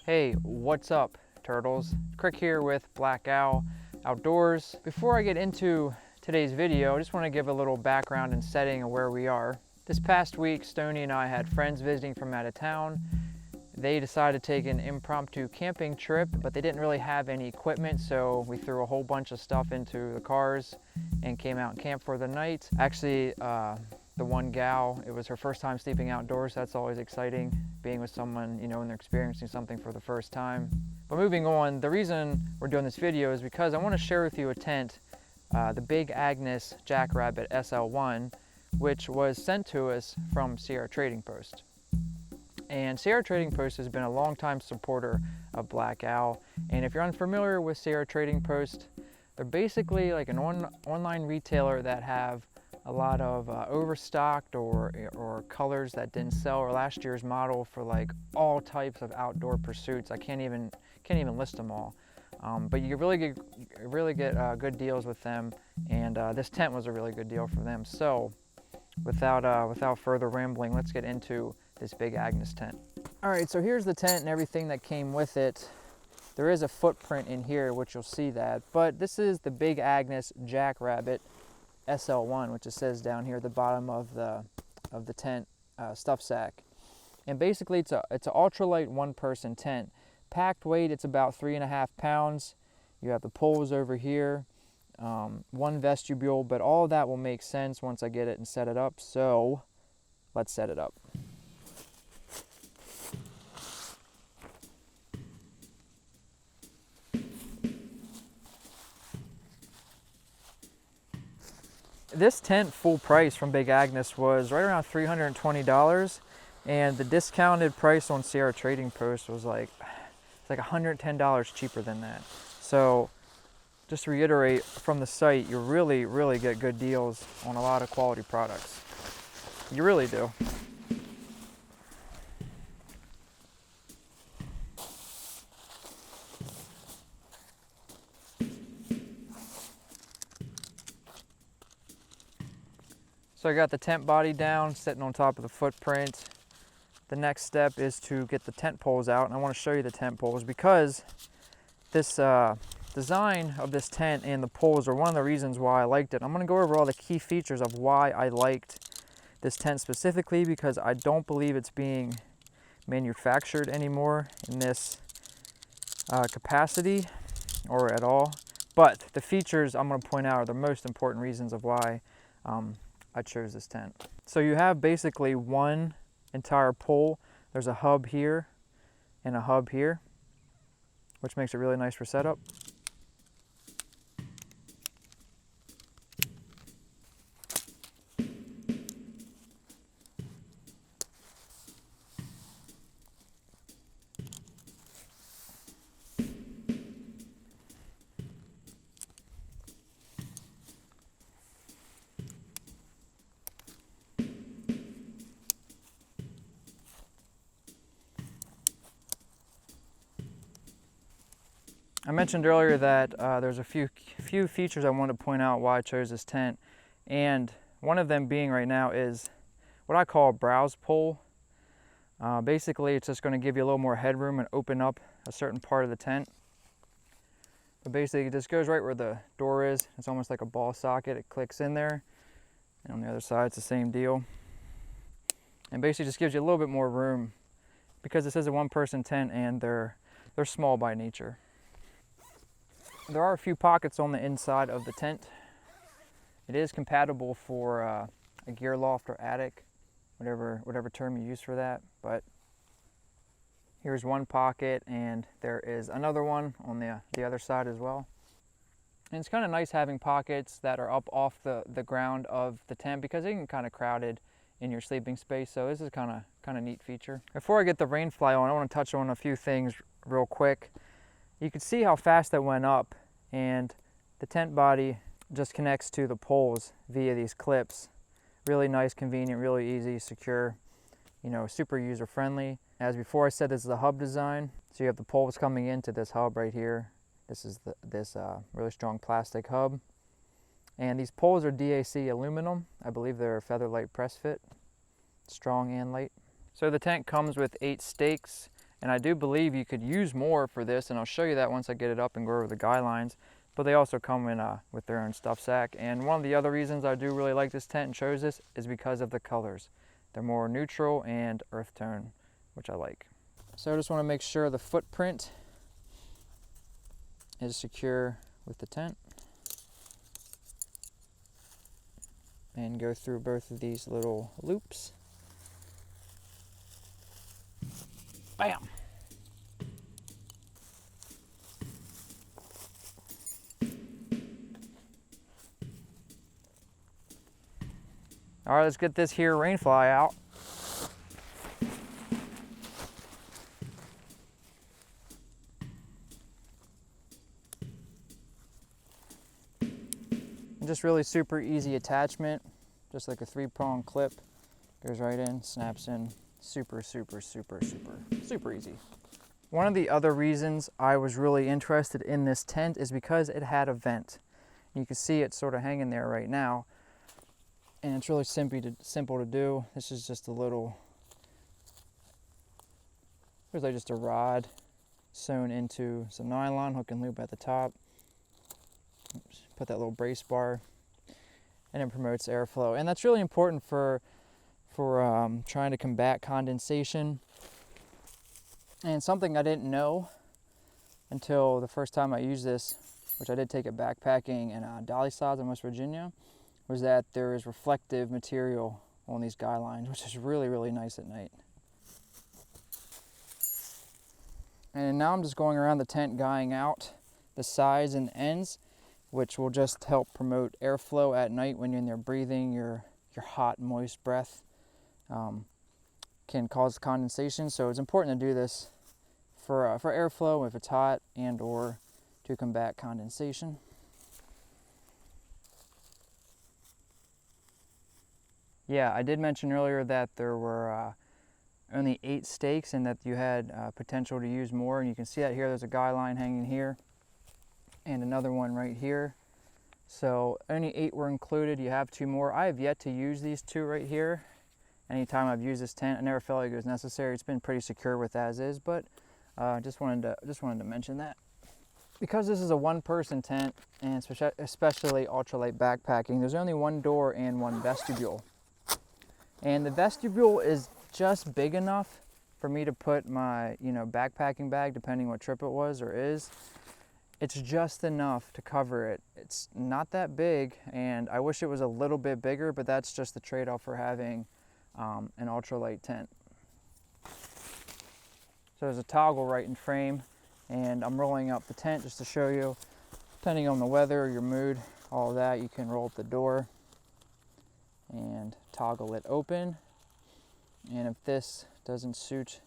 Hey, what's up, turtles? Krik here with Black Owl Outdoors. Before I get into today's video, I just want to give a little background and setting of where we are. This past week, Stony and I had friends visiting from out of town. They decided to take an impromptu camping trip, but they didn't really have any equipment, so we threw a whole bunch of stuff into the cars and came out and camped for the night. Actually, the one gal, it was her first time sleeping outdoors. That's always exciting, being with someone, you know, when they're experiencing something for the first time. But moving on, the reason we're doing this video is because I want to share with you a tent, the big Agnes Jack Rabbit SL1, which was sent to us from Sierra Trading Post. And Sierra Trading Post has been a long-time supporter of Black Owl. And if you're unfamiliar with Sierra Trading Post, they're basically like an online retailer that have a lot of overstocked or colors that didn't sell, or last year's model for like all types of outdoor pursuits. I can't even list them all. But you really get good deals with them, and this tent was a really good deal for them. So without further rambling, let's get into this big Agnes tent. All right, so here's the tent and everything that came with it. There is a footprint in here, which you'll see that, but this is the big Agnes Jack Rabbit SL1, which it says down here at the bottom of the tent stuff sack. And basically it's an ultralight one-person tent. Packed weight, it's about 3.5 pounds. You have the poles over here, one vestibule, but all of that will make sense once I get it and set it up. So let's set it up. This tent full price from Big Agnes was right around $320, and the discounted price on Sierra Trading Post was like $110 cheaper than that. So just to reiterate, from the site, you really get good deals on a lot of quality products. You really do. So I got the tent body down, sitting on top of the footprint. The next step is to get the tent poles out, and I want to show you the tent poles because this design of this tent and the poles are one of the reasons why I liked it. I'm going to go over all the key features of why I liked this tent specifically, because I don't believe it's being manufactured anymore in this capacity or at all. But the features I'm going to point out are the most important reasons of why I chose this tent. So you have basically one entire pole. There's a hub here and a hub here, which makes it really nice for setup. I mentioned earlier that there's a few features I want to point out why I chose this tent, and one of them being right now is what I call a browse pole. Basically, it's just going to give you a little more headroom and open up a certain part of the tent. But basically, it just goes right where the door is. It's almost like a ball socket. It clicks in there, and on the other side, it's the same deal. And basically, just gives you a little bit more room because this is a one-person tent, and they're small by nature. There are a few pockets on the inside of the tent. It is compatible for a gear loft or attic, whatever term you use for that. But here's one pocket, and there is another one on the other side as well. And it's kind of nice having pockets that are up off the ground of the tent, because it can kind of crowded in your sleeping space. So this is kind of neat feature. Before I get the rain fly on, I want to touch on a few things real quick. You can see how fast that went up, and the tent body just connects to the poles via these clips. Really nice, convenient, really easy, secure, you know, super user friendly. As before I said, this is a hub design. So you have the poles coming into this hub right here. This is this really strong plastic hub. And these poles are DAC aluminum. I believe they're Featherlight press fit, strong and light. So the tent comes with 8 stakes And I do believe you could use more for this, and I'll show you that once I get it up and go over the guidelines. But they also come in with their own stuff sack. And one of the other reasons I do really like this tent and chose this is because of the colors. They're more neutral and earth tone, which I like. So I just want to make sure the footprint is secure with the tent. And go through both of these little loops. Bam! All right, let's get this here rainfly out. And just really super easy attachment, just like a 3-prong clip. Goes right in, snaps in, super easy. One of the other reasons I was really interested in this tent is because it had a vent. You can see it sort of hanging there right now. And it's really simple to do. This is just a little, there's like just a rod sewn into some nylon, hook and loop at the top. Oops, put that little brace bar, and it promotes airflow. And that's really important for trying to combat condensation. And something I didn't know until the first time I used this, which I did take it backpacking in Dolly Sods in West Virginia, was that there is reflective material on these guy lines, which is really nice at night. And now I'm just going around the tent guying out the sides and ends, which will just help promote airflow at night when you're in there breathing. Your hot, moist breath can cause condensation. So it's important to do this for airflow if it's hot and or to combat condensation. Yeah, I did mention earlier that there were only 8 stakes and that you had potential to use more. And you can see that here, there's a guy line hanging here and another one right here. So only 8 were included. You have 2 more. I have yet to use these 2 right here. Anytime I've used this tent, I never felt like it was necessary. It's been pretty secure with as is, but just wanted to mention that. Because this is a 1-person tent, and especially ultralight backpacking, there's only 1 door and 1 vestibule. And the vestibule is just big enough for me to put my, backpacking bag, depending what trip it was or is. It's just enough to cover it. It's not that big, and I wish it was a little bit bigger, but that's just the trade-off for having an ultralight tent. So there's a toggle right in frame, and I'm rolling up the tent just to show you, depending on the weather, your mood, all of that, you can roll up the door and toggle it open. And if this doesn't suit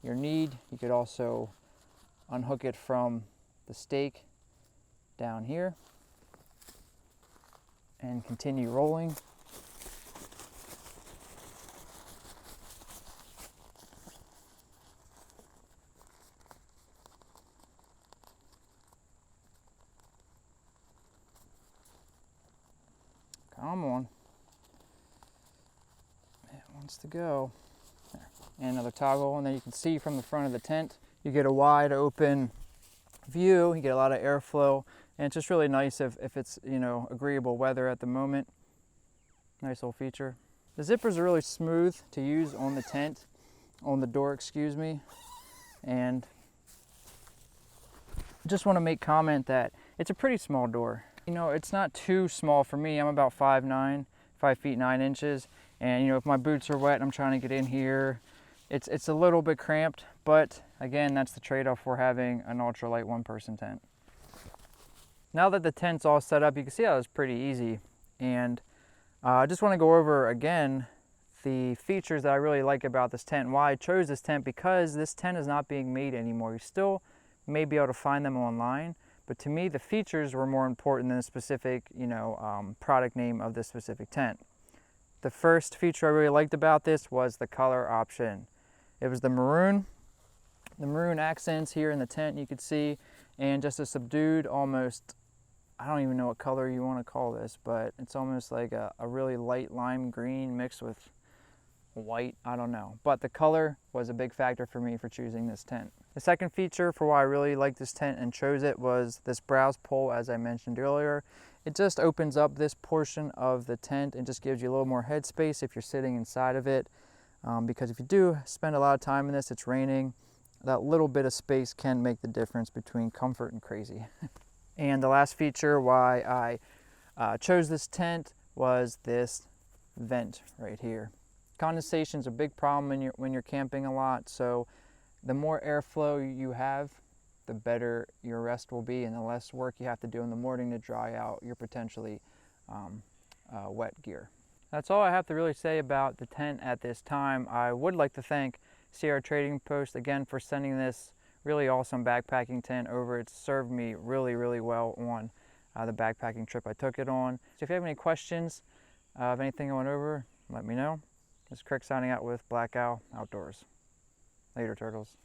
your need, you could also unhook it from the stake down here and continue rolling. Come on. It wants to go. There. And another toggle, and then you can see from the front of the tent, you get a wide open view, you get a lot of airflow, and it's just really nice if it's, agreeable weather at the moment. Nice little feature. The zippers are really smooth to use on the tent, on the door, excuse me. And just want to make comment that it's a pretty small door. It's not too small for me. I'm about 5'9", 5 feet 9 inches. And if my boots are wet and I'm trying to get in here, it's a little bit cramped, but again, that's the trade-off for having an ultralight 1-person tent. Now that the tent's all set up, you can see how it's pretty easy. And I just want to go over again the features that I really like about this tent, why I chose this tent, because this tent is not being made anymore. You still may be able to find them online, but to me, the features were more important than the specific, product name of this specific tent. The first feature I really liked about this was the color option. It was the maroon accents here in the tent, you could see, and just a subdued, almost, I don't even know what color you want to call this, but it's almost like a really light lime green mixed with white, I don't know. But the color was a big factor for me for choosing this tent. The second feature for why I really liked this tent and chose it was this browse pole, as I mentioned earlier. It just opens up this portion of the tent and just gives you a little more headspace if you're sitting inside of it. Because if you do spend a lot of time in this, it's raining, that little bit of space can make the difference between comfort and crazy. And the last feature why I chose this tent was this vent right here. Condensation is a big problem when you're camping a lot, so the more airflow you have, the better your rest will be, and the less work you have to do in the morning to dry out your potentially wet gear. That's all I have to really say about the tent at this time. I would like to thank Sierra Trading Post again for sending this really awesome backpacking tent over. It's served me really, really well on the backpacking trip I took it on. So if you have any questions of anything I went over, let me know. This is Krik signing out with Black Owl Outdoors. Later, turtles.